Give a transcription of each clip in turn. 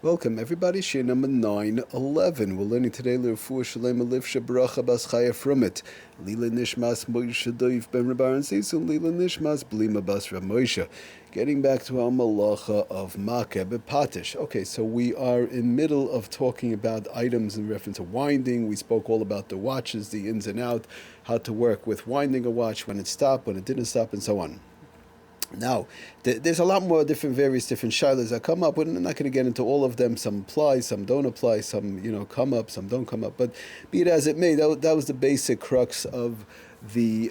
Welcome everybody, Shir number 911. We're learning today L'Refuah Shalema Livsha Baracha Bas Chaya from it. Lila Nishmas Moshe Doiv Ben Rabban Zisun Lila Nishmas Blima Bas Ramosha. Getting back to our malacha of MAKEH B'PATISH. Okay, so we are in middle of talking about items in reference to winding. We spoke all about the watches, the ins and out, how to work with winding a watch, when it stopped, when it didn't stop, and so on. Now, there's a lot more various different shilas that come up. We're not going to get into all of them. Some apply, some don't apply, some come up, some don't come up. But be it as it may, that was the basic crux of the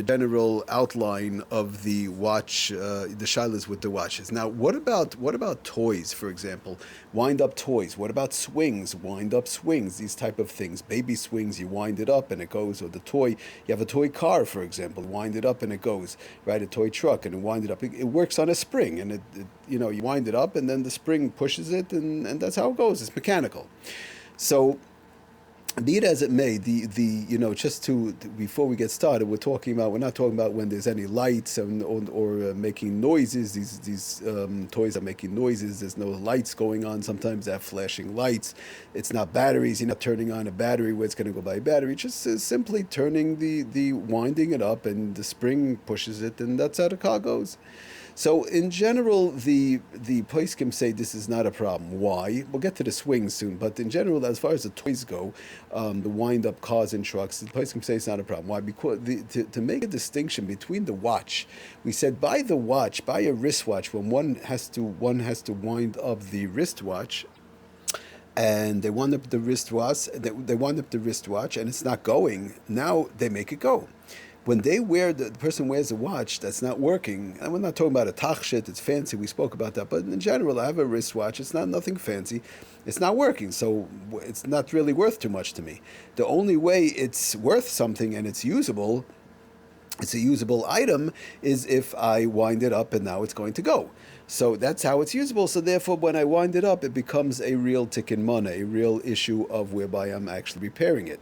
general outline of the watch, the shilas with the watches. Now, what about toys, for example? Wind up toys. What about swings? Wind up swings. These type of things. Baby swings. You wind it up and it goes. Or the toy. You have a toy car, for example. Wind it up and it goes. Right, a toy truck and you wind it up. It works on a spring, and you wind it up and then the spring pushes it, and that's how it goes. It's mechanical. So, be it as it may, before we get started, we're not talking about when there's any lights or making noises. These toys are making noises. There's no lights going on. Sometimes they have flashing lights. It's not batteries. You're not turning on a battery where it's going to go by a battery. It's just simply turning the winding it up, and the spring pushes it, and that's how the car goes. So in general, the poskim say this is not a problem. Why? We'll get to the swings soon, but in general, as far as the toys go, the wind-up cars and trucks, the poskim say it's not a problem. Why? Because to make a distinction between the watch, we said buy a wristwatch when one has to wind up the wristwatch. And they wind up the wristwatch. They wind up the wristwatch, and it's not going. Now they make it go. When the person wears a watch that's not working, and we're not talking about a tachshit, it's fancy, we spoke about that, but in general, I have a wristwatch, it's not nothing fancy, it's not working, so it's not really worth too much to me. The only way it's worth something and it's a usable item, is if I wind it up and now it's going to go. So that's how it's usable. So therefore, when I wind it up, it becomes a real tikkun mana, a real issue of whereby I'm actually repairing it.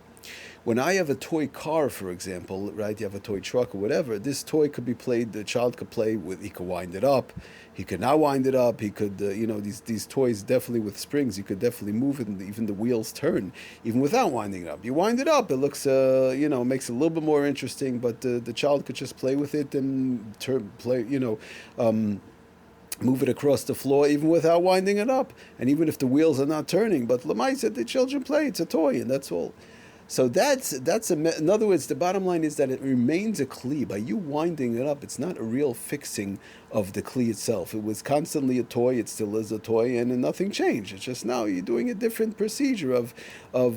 When I have a toy car, for example, right, you have a toy truck or whatever, this toy could be played, the child could play with, he could wind it up, he could not wind it up, he could, these toys definitely with springs, you could definitely move it, and even the wheels turn, even without winding it up. You wind it up, it looks, makes it a little bit more interesting, but the child could just play with it and move it across the floor even without winding it up, and even if the wheels are not turning, but Lamai said the children play, it's a toy, and that's all. So in other words, the bottom line is that it remains a kli. By you winding it up, it's not a real fixing of the kli itself. It was constantly a toy, it still is a toy, and nothing changed. It's just now you're doing a different procedure of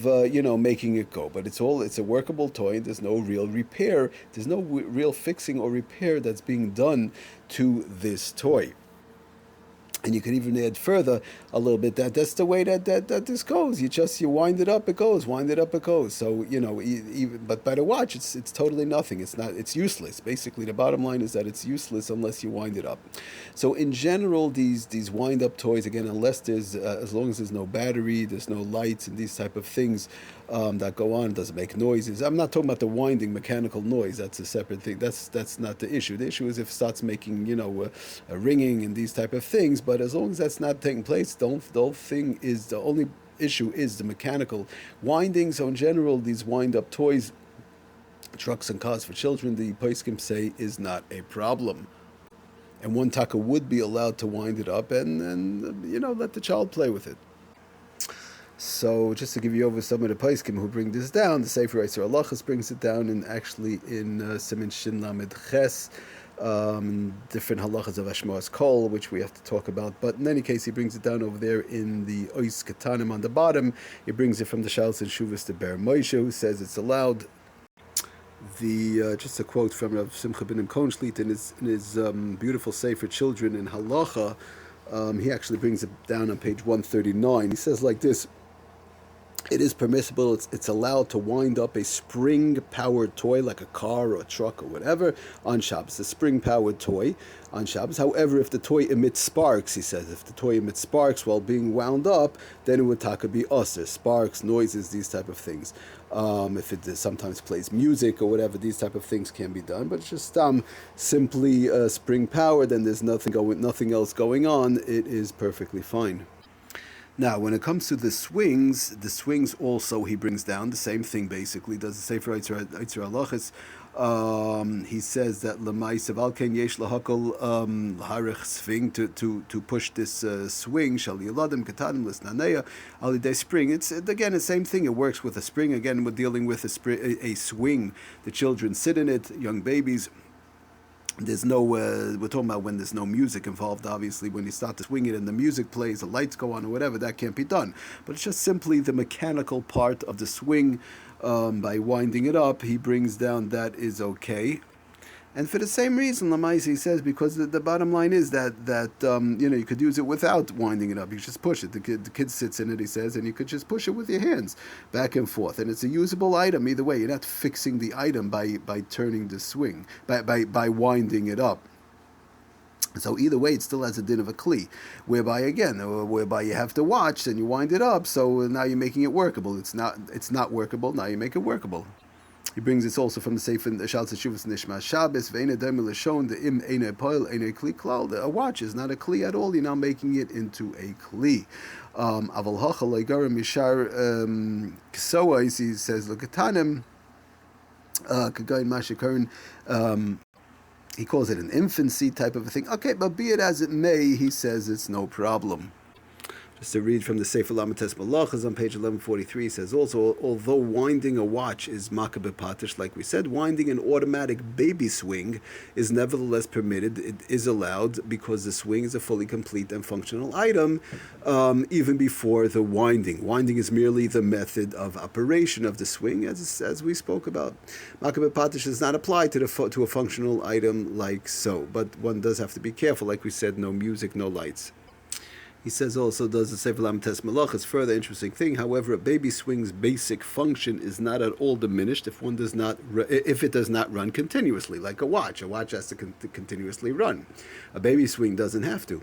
making it go. But it's a workable toy. There's no real repair. There's no real fixing or repair that's being done to this toy. And you could even add further a little bit that's the way that this goes. You wind it up, it goes. Wind it up, it goes. So but by the watch, it's totally nothing. It's useless. Basically, the bottom line is that it's useless unless you wind it up. So in general, these wind up toys, again, unless there's as long as there's no battery, there's no lights, and these type of things that go on, it doesn't make noises. I'm not talking about the winding mechanical noise. That's a separate thing. That's not the issue. The issue is if it starts making a ringing and these type of things. But as long as that's not taking place, the only issue is the mechanical winding. So in general, these wind-up toys, trucks and cars for children, the poskim say is not a problem. And one taka would be allowed to wind it up and let the child play with it. So just to give you over some of the poskim who bring this down, the Sefer Yisrael Halachos brings it down, and actually in Siman Shin Lamed Ches, different halachas of Ashma's Kol, which we have to talk about. But in any case, he brings it down over there in the Ois Katanim on the bottom. He brings it from the Shalos and Shuvas to Ber Moshe, who says it's allowed. Just a quote from Rav Simcha ben Konshlit in his beautiful Sefer Children in Halacha. He actually brings it down on page 139. He says like this: it is permissible, it's allowed to wind up a spring-powered toy like a car or a truck or whatever on Shabbos, a spring-powered toy on Shabbos. However, if the toy emits sparks, he says, if the toy emits sparks while being wound up, then it would be usher, sparks, noises, these type of things. If it sometimes plays music or whatever, these type of things can be done, but it's just simply spring-powered and there's nothing else going on, it is perfectly fine. Now, when it comes to the swings also he brings down the same thing. Basically, does the Sefer Eitzer Halachos. He says that Lemaisav Alken Yesh Lahakol Harich Swing to push this swing Shal Yeladim Katanim Lisnaneya Alidei Spring. It's again the same thing. It works with a spring. Again, we're dealing with a swing. The children sit in it, young babies. There's no, we're talking about when there's no music involved, obviously. When you start to swing it and the music plays, the lights go on or whatever, that can't be done. But it's just simply the mechanical part of the swing. By winding it up, he brings down that is okay. And for the same reason, Lamais, he says, because the bottom line is that you could use it without winding it up. You just push it. The kid sits in it, he says, and you could just push it with your hands back and forth. And it's a usable item either way. You're not fixing the item by turning the swing, by winding it up. So either way, it still has a din of a kli, whereby you have to watch and you wind it up. So now you're making it workable. It's not workable. Now you make it workable. He brings this also from the Sefer Hilchos Shabbos. A watch is not a kli at all. You're now making it into a kli. He says, look at Tanim. He calls it an infancy type of a thing. Okay, but be it as it may, he says it's no problem. Just to read from the Sefer MAKEH B'PATISH on page 1143, he says also, although winding a watch is MAKEH B'PATISH, like we said, winding an automatic baby swing is nevertheless permitted. It is allowed because the swing is a fully complete and functional item, even before the winding. Winding is merely the method of operation of the swing, as we spoke about. MAKEH B'PATISH does not apply to a functional item like so, but one does have to be careful. Like we said, no music, no lights. He says also, does the Sefer MAKEH B'PATIsh further interesting thing. However, a baby swing's basic function is not at all diminished if it does not run continuously, like a watch. A watch has to continuously run. A baby swing doesn't have to.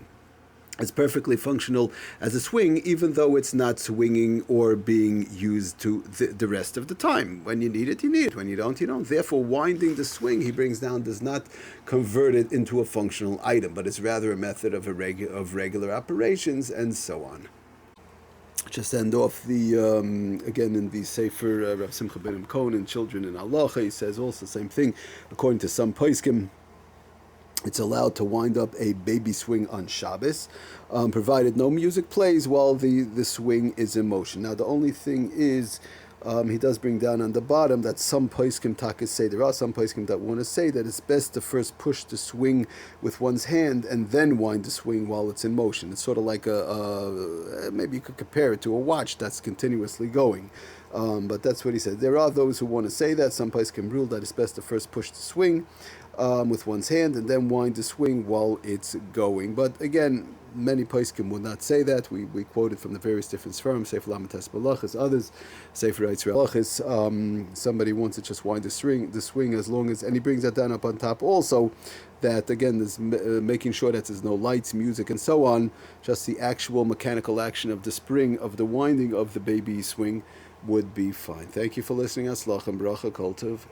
It's perfectly functional as a swing, even though it's not swinging or being used to the rest of the time. When you need it, you need it. When you don't, you don't. Therefore, winding the swing, he brings down, does not convert it into a functional item, but it's rather a method of regular operations and so on. Just end off the again in the Sefer Rav Simcha ben Cohen and Children in Halacha. He says also the same thing. According to some poskim, it's allowed to wind up a baby swing on Shabbos, provided no music plays while the swing is in motion. Now, the only thing is, he does bring down on the bottom that some poskim takas say, there are some poskim that want to say that it's best to first push the swing with one's hand and then wind the swing while it's in motion. It's sort of like maybe you could compare it to a watch that's continuously going. But that's what he said. There are those who want to say that. Some poskim rule that it's best to first push the swing with one's hand and then wind the swing while it's going. But again, many poskim would not say that. We quoted from the various different sfarim, Sefer MAKEH B'PATIsh, others, Sefer Eitzer Halachos. Somebody wants to just wind the swing as long as, and he brings that down up on top also, that again, there's making sure that there's no lights, music, and so on, just the actual mechanical action of the spring, of the winding of the baby swing would be fine. Thank you for listening. Aslach and bracha kol tov.